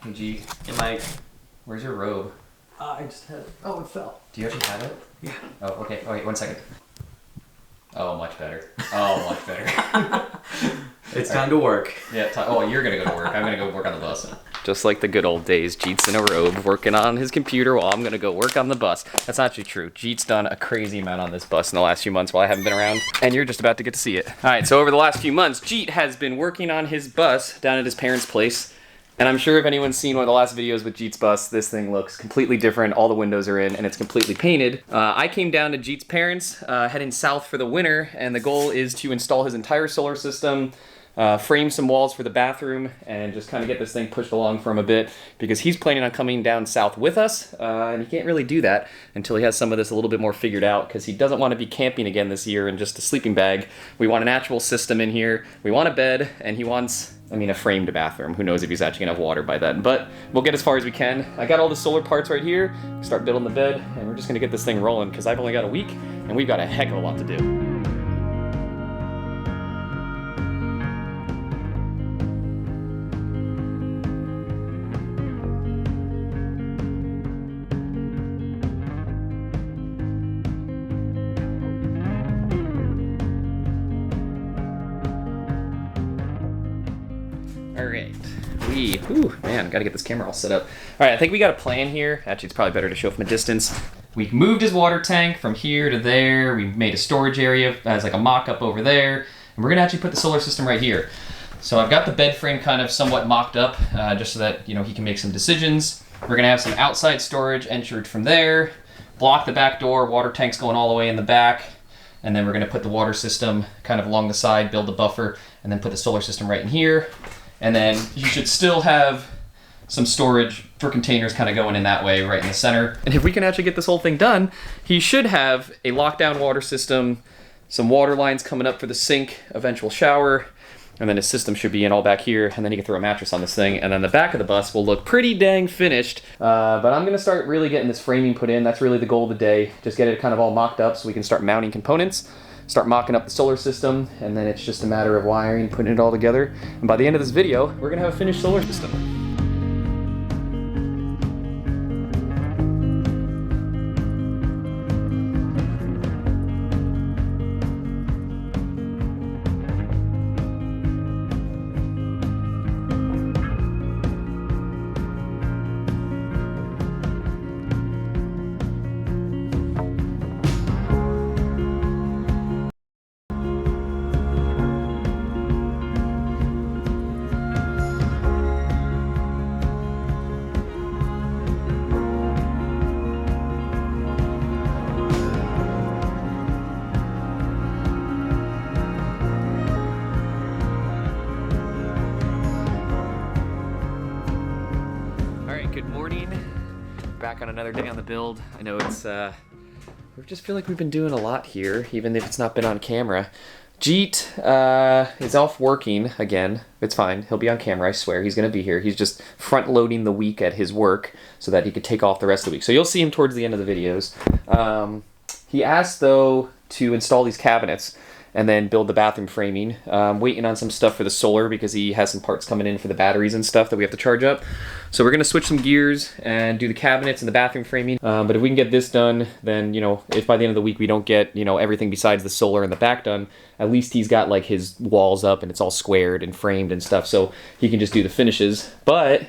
Hey G, where's your robe? I just had it. Oh, it fell. Do you actually have it? Yeah. Oh, okay. Oh, wait, 1 second. Oh, much better. Oh, much better. It's time to work. Yeah, oh, you're gonna go to work. I'm gonna go work on the bus. Just like the good old days, Jeet's in a robe working on his computer while I'm gonna go work on the bus. That's not actually true. Jeet's done a crazy amount on this bus in the last few months while I haven't been around, and you're just about to get to see it. All right, so over the last few months, Jeet has been working on his bus down at his parents' place. And I'm sure if anyone's seen one of the last videos with Jeet's bus, this thing looks completely different. All the windows are in and it's completely painted. I came down to Jeet's parents, heading south for the winter, and the goal is to install his entire solar system, frame some walls for the bathroom, and just kind of get this thing pushed along for him a bit, because he's planning on coming down south with us, and he can't really do that until he has some of this a little bit more figured out, because he doesn't want to be camping again this year in just a sleeping bag. We want an actual system in here, we want a bed, and he wants, a framed bathroom. Who knows if he's actually gonna have water by then, but we'll get as far as we can. I got all the solar parts right here, start building the bed, and we're just gonna get this thing rolling, because I've only got a week, and we've got a heck of a lot to do. Gotta get this camera all set up. All right, I think we got a plan here. Actually, it's probably better to show from a distance. We moved his water tank from here to there. We made a storage area as like a mock-up over there. And we're gonna actually put the solar system right here. So I've got the bed frame kind of somewhat mocked up, just so that, he can make some decisions. We're gonna have some outside storage entered from there, block the back door, water tank's going all the way in the back. And then we're gonna put the water system kind of along the side, build a buffer, and then put the solar system right in here. And then you should still have some storage for containers kind of going in that way right in the center. And if we can actually get this whole thing done, he should have a lockdown water system, some water lines coming up for the sink, eventual shower, and then his system should be in all back here, and then he can throw a mattress on this thing, and then the back of the bus will look pretty dang finished. But I'm gonna start really getting this framing put in. That's really the goal of the day. Just get it kind of all mocked up so we can start mounting components, start mocking up the solar system, and then it's just a matter of wiring, putting it all together. And by the end of this video, we're gonna have a finished solar system. Good morning. Back on another day on the build. I know it's, we just feel like we've been doing a lot here, even if it's not been on camera. Jeet is off working again. It's fine. He'll be on camera, I swear. He's going to be here. He's just front-loading the week at his work so that he could take off the rest of the week. So you'll see him towards the end of the videos. He asked, though, to install these cabinets and then build the bathroom framing. Waiting on some stuff for the solar because he has some parts coming in for the batteries and stuff that we have to charge up. So we're gonna switch some gears and do the cabinets and the bathroom framing. But if we can get this done, then, if by the end of the week we don't get, everything besides the solar and the back done, at least he's got like his walls up and it's all squared and framed and stuff, so he can just do the finishes. But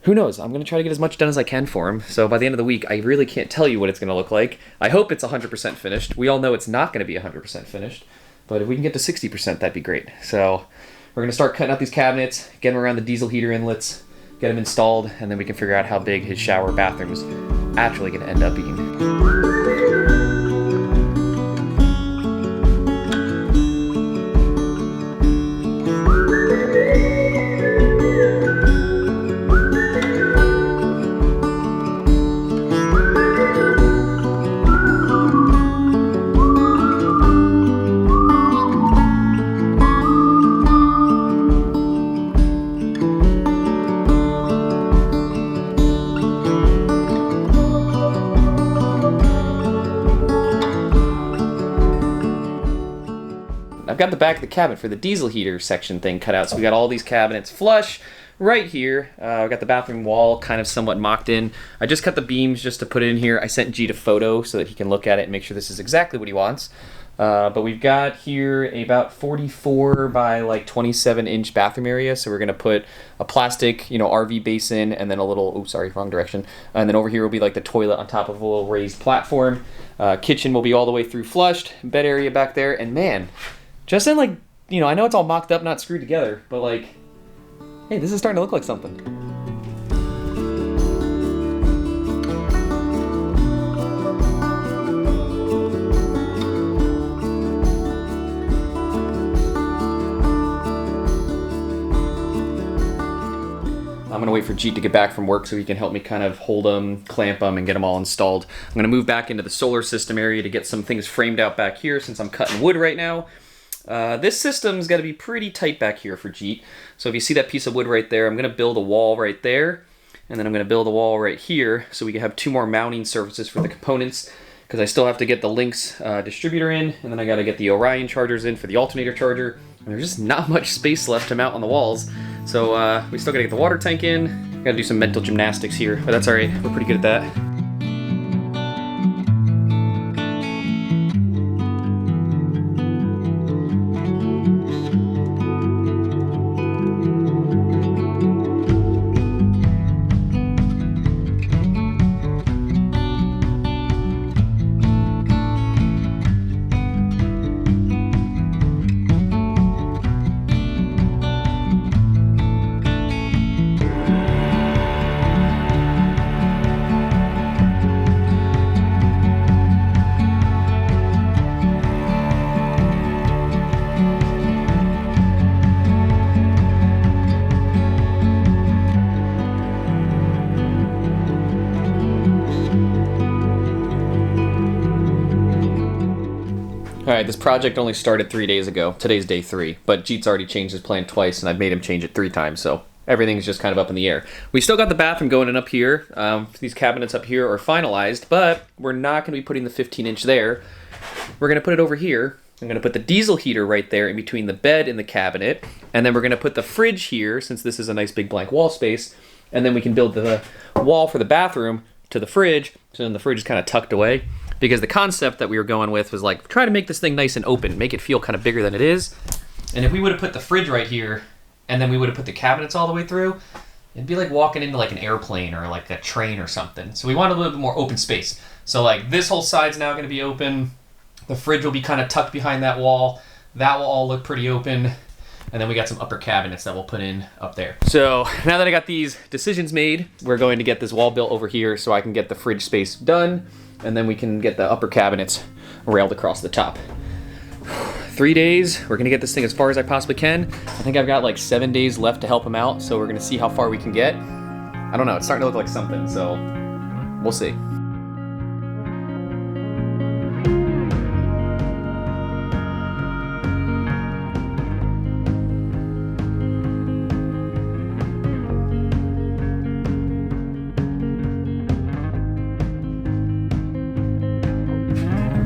who knows? I'm going to try to get as much done as I can for him. So by the end of the week, I really can't tell you what it's going to look like. I hope it's 100% finished. We all know it's not going to be 100% finished. But if we can get to 60%, that'd be great. So we're going to start cutting out these cabinets, get them around the diesel heater inlets, get them installed, and then we can figure out how big his shower bathroom is actually going to end up being. I've got the back of the cabinet for the diesel heater section thing cut out, so we got all these cabinets flush. right here. I've got the bathroom wall kind of somewhat mocked in. I just cut the beams just to put it in here. I sent Jeet a photo so that he can look at it and make sure this is exactly what he wants. But we've got here about 44 by like 27-inch bathroom area. So we're gonna put a plastic, RV basin, and then a little, oh, sorry, wrong direction. And then over here will be like the toilet on top of a little raised platform. Kitchen will be all the way through flushed. Bed area back there. And man, just in like, I know it's all mocked up, not screwed together, but like, hey, this is starting to look like something. I'm gonna wait for Jeet to get back from work so he can help me kind of hold them, clamp them, and get them all installed. I'm gonna move back into the solar system area to get some things framed out back here since I'm cutting wood right now. This system's gotta be pretty tight back here for Jeet. So if you see that piece of wood right there, I'm gonna build a wall right there, and then I'm gonna build a wall right here so we can have 2 more mounting surfaces for the components, because I still have to get the Lynx distributor in, and then I gotta get the Orion chargers in for the alternator charger. And there's just not much space left to mount on the walls. So we still gotta get the water tank in. Gotta do some mental gymnastics here, but that's all right. We're pretty good at that. All right, this project only started 3 days ago. Today's day 3, but Jeet's already changed his plan twice, and I've made him change it 3 times, so everything's just kind of up in the air. We still got the bathroom going in up here. These cabinets up here are finalized, but we're not going to be putting the 15-inch there. We're going to put it over here. I'm going to put the diesel heater right there in between the bed and the cabinet, and then we're going to put the fridge here, since this is a nice big blank wall space, and then we can build the wall for the bathroom to the fridge, so then the fridge is kind of tucked away. Because the concept that we were going with was like, try to make this thing nice and open, make it feel kind of bigger than it is. And if we would have put the fridge right here, and then we would have put the cabinets all the way through, it'd be like walking into like an airplane or like a train or something. So we want a little bit more open space. So like this whole side's now gonna be open. The fridge will be kind of tucked behind that wall. That will all look pretty open. And then we got some upper cabinets that we'll put in up there. So now that I got these decisions made, we're going to get this wall built over here so I can get the fridge space done. And then we can get the upper cabinets railed across the top. 3 days, we're gonna get this thing as far as I possibly can. I think I've got like 7 days left to help him out, so we're gonna see how far we can get. I don't know, it's starting to look like something, so we'll see.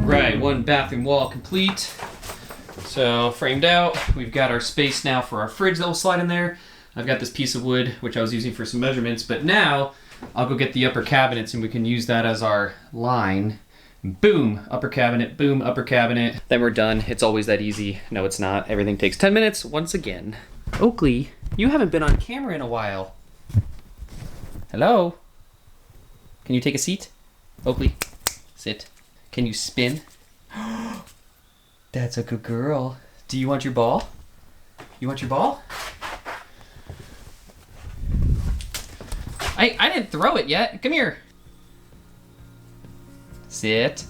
Right, 1 bathroom wall complete. So framed out, we've got our space now for our fridge that will slide in there. I've got this piece of wood, which I was using for some measurements, but now I'll go get the upper cabinets and we can use that as our line. Boom, upper cabinet, boom, upper cabinet. Then we're done. It's always that easy. No, it's not. Everything takes 10 minutes once again. Oakley, you haven't been on camera in a while. Hello? Can you take a seat? Oakley, sit. Can you spin? That's a good girl. Do you want your ball? You want your ball? I didn't throw it yet. Come here. Sit.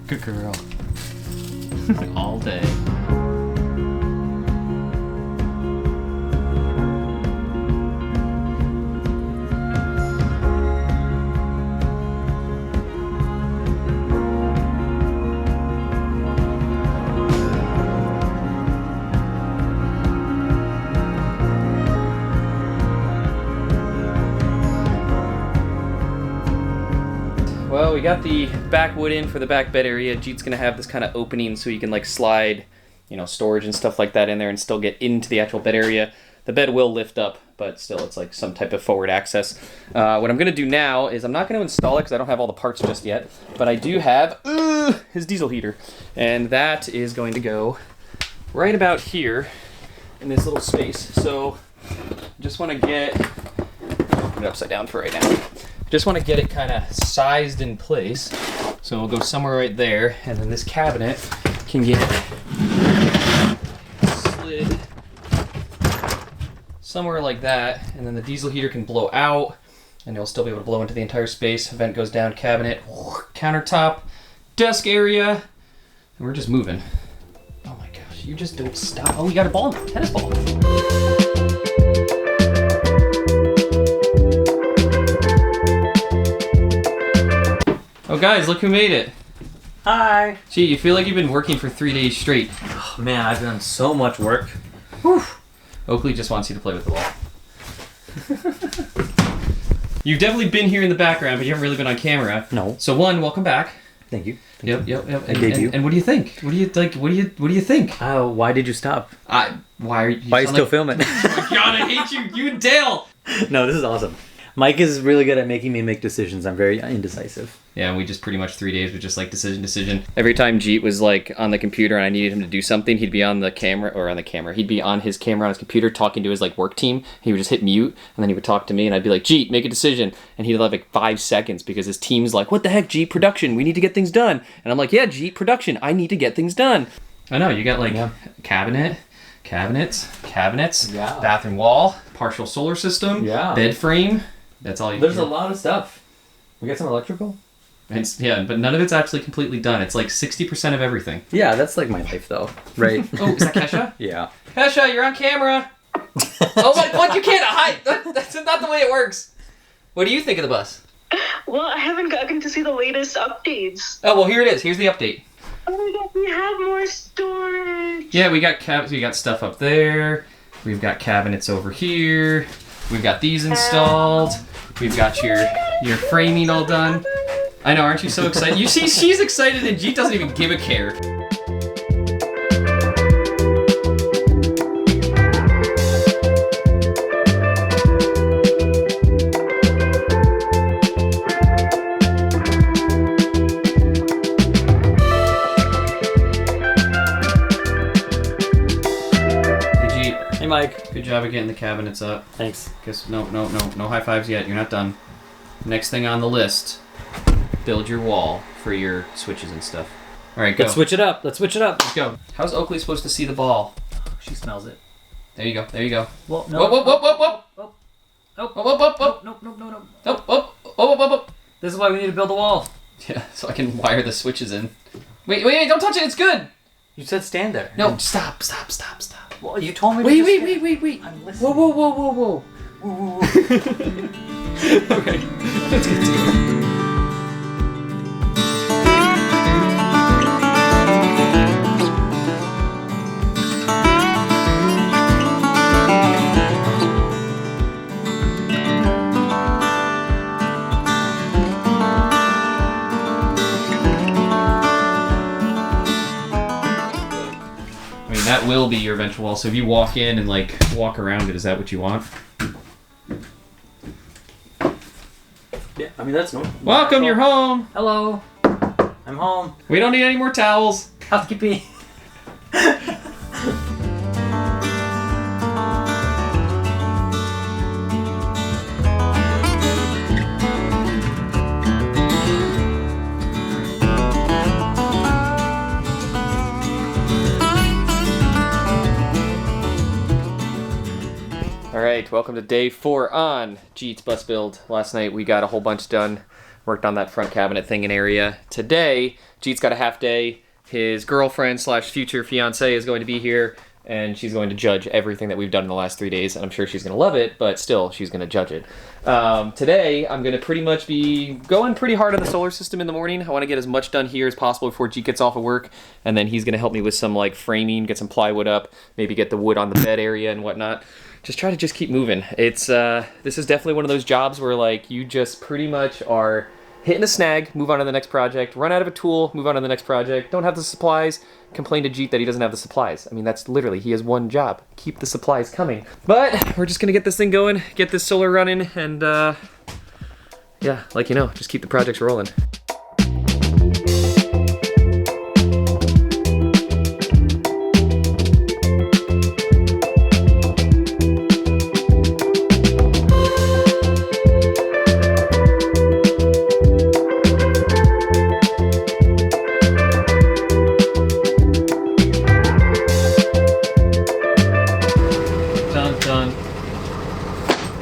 Good girl. All day. Well, we got the back wood in for the back bed area. Jeet's gonna have this kind of opening so you can like slide, storage and stuff like that in there and still get into the actual bed area. The bed will lift up, but still it's like some type of forward access. What I'm going to do now is I'm not going to install it because I don't have all the parts just yet, but I do have his diesel heater, and that is going to go right about here in this little space. So just want to put it upside down for right now. Just want to get it kind of sized in place. So we'll go somewhere right there, and then this cabinet can get slid somewhere like that, and then the diesel heater can blow out, and it'll still be able to blow into the entire space. Vent goes down, cabinet, countertop, desk area, and we're just moving. Oh my gosh, you just don't stop. Oh, you got a ball, tennis ball. Oh guys, look who made it. Hi. Gee, you feel like you've been working for 3 days straight. Oh, man, I've done so much work. Whew. Oakley just wants you to play with the ball. You've definitely been here in the background, but you haven't really been on camera. No. So one, welcome back. Thank you. Yep. And what do you think? What do you like? What do you think? Why did you stop? Why are you? Why are you still filming? Oh my god, I hate you. You and Dale. No, this is awesome. Mike is really good at making me make decisions. I'm very indecisive. Yeah, we just pretty much 3 days with just like decision. Every time Jeet was like on the computer and I needed him to do something, he'd be on the camera. He'd be on his camera on his computer talking to his like work team. He would just hit mute and then he would talk to me and I'd be like, Jeet, make a decision. And he'd have like 5 seconds because his team's like, what the heck, Jeet, production, we need to get things done. And I'm like, yeah, Jeet, production, I need to get things done. I know, you got like cabinets, Yeah. bathroom wall, partial solar system, bed frame. That's all you There's a lot of stuff. We got some electrical? But none of it's actually completely done. It's like 60% of everything. Yeah, that's like my life though. Right? Oh, is that Kesha? Yeah. Kesha, you're on camera. Oh my, what? You can't hide. That's not the way it works. What do you think of the bus? Well, I haven't gotten to see the latest updates. Oh, well, here it is. Here's the update. Oh my god, we have more storage. Yeah, we got stuff up there. We've got cabinets over here. We've got these installed. We've got your framing all done. I know, aren't you so excited? You see, she's excited and Jeet doesn't even give a care. Hey Mike. Good job of getting the cabinets up. Thanks. Guess no high fives yet. You're not done. Next thing on the list, build your wall for your switches and stuff. All right, go. Let's switch it up. Let's go. How's Oakley supposed to see the ball? She smells it. There you go. Well, no. Whoop. Nope. This is why we need to build a wall. Yeah, so I can wire the switches in. Wait, don't touch it. It's good. You said stand there. No, stop. Well, you told me to Wait. I'm listening. Whoa. Okay, let's get to it. I mean, that will be your eventual wall. So if you walk in and like walk around it, is that what you want? Yeah, I mean that's normal. Welcome, you're home. Hello. I'm home. We don't need any more towels. Housekeeping. Alright, welcome to day 4 on Jeet's Bus Build. Last night we got a whole bunch done, worked on that front cabinet thing and area. Today, Jeet's got a half day. His girlfriend / future fiance is going to be here, and she's going to judge everything that we've done in the last 3 days, and I'm sure she's going to love it, but still, she's going to judge it. Today, I'm going to pretty much be going pretty hard on the solar system in the morning. I want to get as much done here as possible before Jeet gets off of work, and then he's going to help me with some like framing, get some plywood up, maybe get the wood on the bed area and whatnot. Just try to keep moving. It's this is definitely one of those jobs where like you just pretty much are hitting a snag, move on to the next project, run out of a tool, move on to the next project, don't have the supplies, complain to Jeet that he doesn't have the supplies. I mean, that's literally, he has one job, keep the supplies coming. But we're just gonna get this thing going, get this solar running, and yeah, like you know, just keep the projects rolling.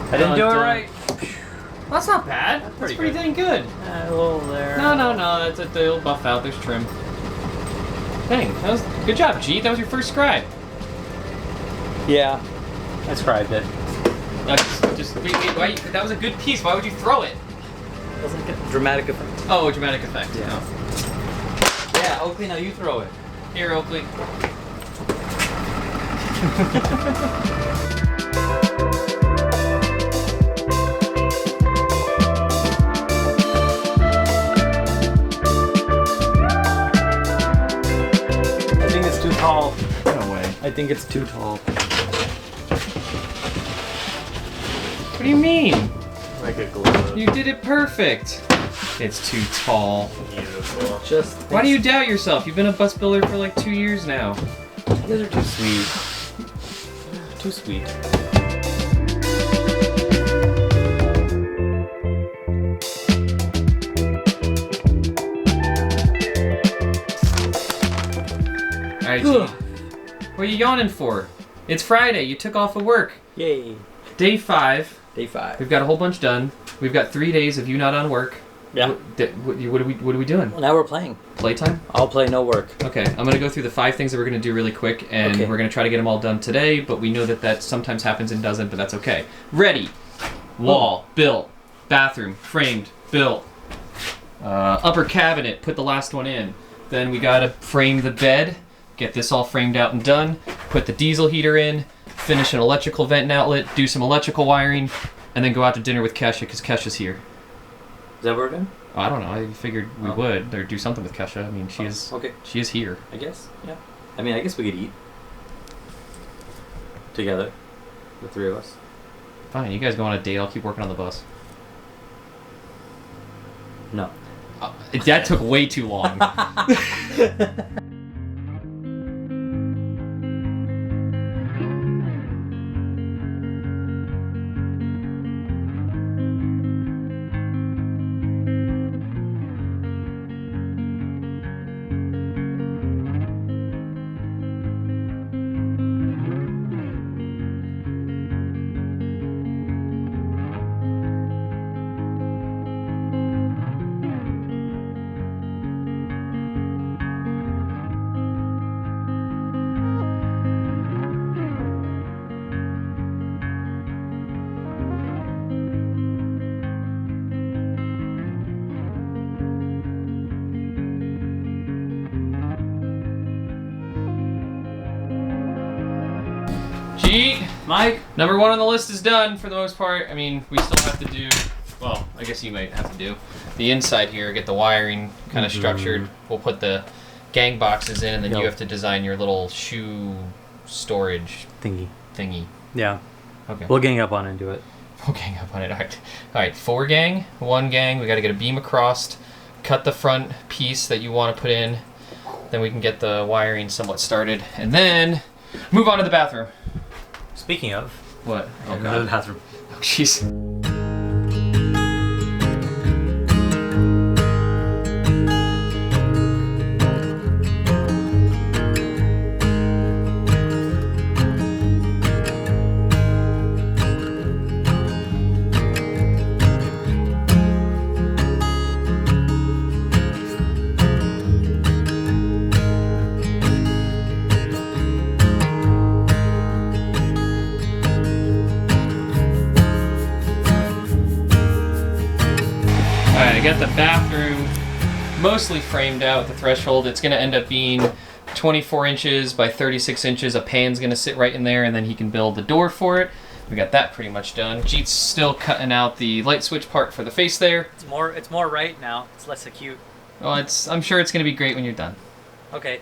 I didn't do it right. That's not bad. That's pretty dang good. A little there. No, it'll buff out. There's trim. Dang, that was good job, Jeet. That was your first scribe. Yeah, I scribed it. Wait, that was a good piece. Why would you throw it? Doesn't get dramatic effect. Oh, dramatic effect. Yeah. Oh. Yeah, Oakley, now you throw it. Here, Oakley. I think it's too tall. No way. I think it's too tall. What do you mean? Like a glove. You did it perfect. It's too tall. Beautiful. Just. Why do you doubt yourself? You've been a bus builder for like 2 years now. You guys are too sweet. Too sweet. Alright, Jeet. What are you yawning for? It's Friday. You took off of work. Yay. Day 5. Day 5. We've got a whole bunch done. We've got 3 days of you not on work. Yeah. What are we doing? Well, now we're playing. Playtime? I'll play no work. Okay, I'm gonna go through the 5 things that we're gonna do really quick, and Okay. we're gonna try to get them all done today. But we know that sometimes happens and doesn't, but that's okay. Ready? Wall built. Bathroom framed built. Upper cabinet, put the last one in. Then we gotta frame the bed. Get this all framed out and done. Put the diesel heater in. Finish an electrical vent and outlet. Do some electrical wiring, and then go out to dinner with Kesha because Kesha's here. Is that what we're doing? I don't know. I figured we would or do something with Kesha. I mean, she is Okay. she is here. I guess. Yeah. I mean, I guess we could eat. Together. The 3 of us. Fine, you guys go on a date. I'll keep working on the bus. No. That took way too long. Jeet, Mike? number 1 on the list is done for the most part. I mean, we still have to do, well, I guess you might have to do the inside here, get the wiring kind of structured. We'll put the gang boxes in, and then you have to design your little shoe storage thingy. Yeah. Okay. We'll gang up on it and do it. We'll gang up on it. All right. 4 gang, 1 gang. We got to get a beam across, cut the front piece that you want to put in. Then we can get the wiring somewhat started, and then move on to the bathroom. Speaking of. What? Oh, Go to God. the bathroom. Oh, jeez. Alright, I got the bathroom mostly framed out with the threshold. It's going to end up being 24 inches by 36 inches. A pan's going to sit right in there, and then he can build the door for it. We got that pretty much done. Jeet's still cutting out the light switch part for the face there. It's more right now. It's less acute. Well, I'm sure it's going to be great when you're done. Okay.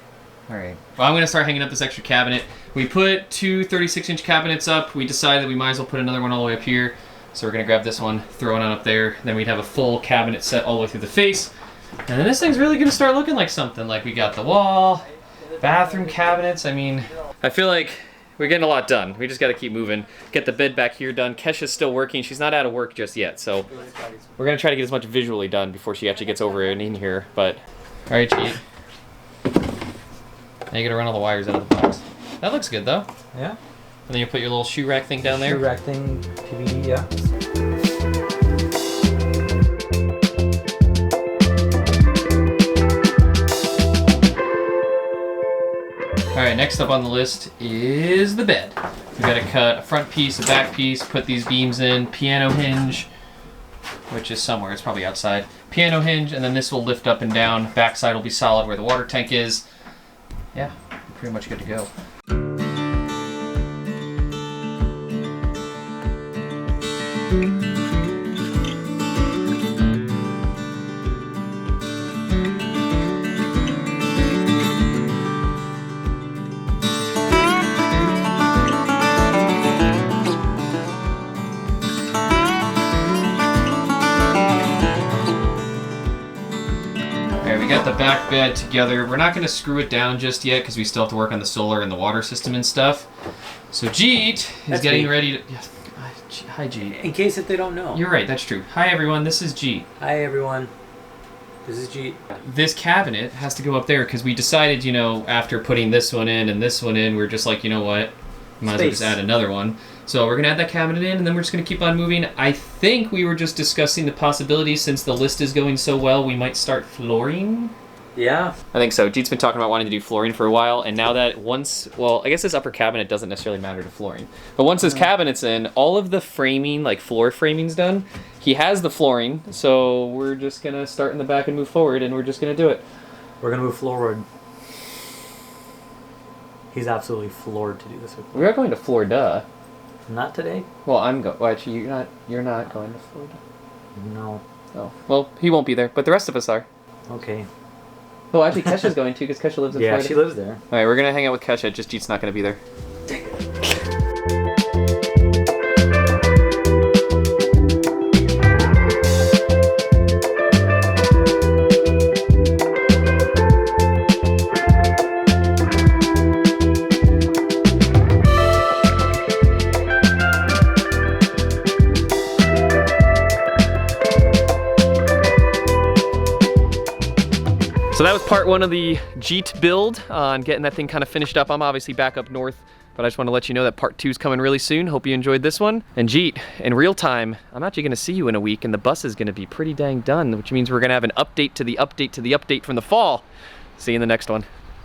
All right. Well, I'm going to start hanging up this extra cabinet. We put two 36-inch cabinets up. We decided that we might as well put another one all the way up here. So we're going to grab this one, throw it on up there. Then we'd have a full cabinet set all the way through the face. And then this thing's really going to start looking like something. Like we got the wall, bathroom cabinets. I mean, I feel like we're getting a lot done. We just got to keep moving. Get the bed back here done. Kesha's still working. She's not out of work just yet. So we're going to try to get as much visually done before she actually gets over and in here. But, all right, Jeet. Now you got to run all the wires out of the box. That looks good, though. Yeah. And then you put your little shoe rack thing down there. Shoe rack thing, PVD, yeah. Alright, next up on the list is the bed. We've got to cut a front piece, a back piece, put these beams in, piano hinge, which is somewhere, it's probably outside. Piano hinge, and then this will lift up and down. Backside will be solid where the water tank is. Yeah, pretty much good to go. We got the back bed together. We're not going to screw it down just yet because we still have to work on the solar and the water system and stuff. So Jeet is getting ready to... Yeah. Hi, Jeet. In case if they don't know. You're right, that's true. Hi, everyone. This is Jeet. Hi, everyone. This is Jeet. This cabinet has to go up there because we decided, you know, after putting this one in and this one in, we're just like, you know what? Might as well just add another one. So we're going to add that cabinet in, and then we're just going to keep on moving. I think we were just discussing the possibility, since the list is going so well, we might start flooring. Yeah. I think so. Jeet's been talking about wanting to do flooring for a while, and now that once, well, I guess this upper cabinet doesn't necessarily matter to flooring. But once this cabinet's in, all of the framing, like floor framing's done. He has the flooring, so we're just going to start in the back and move forward, and we're just going to do it. We're going to move forward. He's absolutely floored to do this with me. We are going to Florida. Not today? Well, I'm going. Well, actually, you're not going to Florida. No. Oh. Well, he won't be there, but the rest of us are. Okay. Well, actually, Kesha's going too, because Kesha lives in Florida. Yeah, she lives there. All right, we're going to hang out with Kesha. Just Jeet's not going to be there. So that was part one of the Jeet build on getting that thing kind of finished up. I'm obviously back up north, but I just want to let you know that part two is coming really soon. Hope you enjoyed this one. And Jeet, in real time, I'm actually going to see you in a week, and the bus is going to be pretty dang done, which means we're going to have an update to the update to the update from the fall. See you in the next one.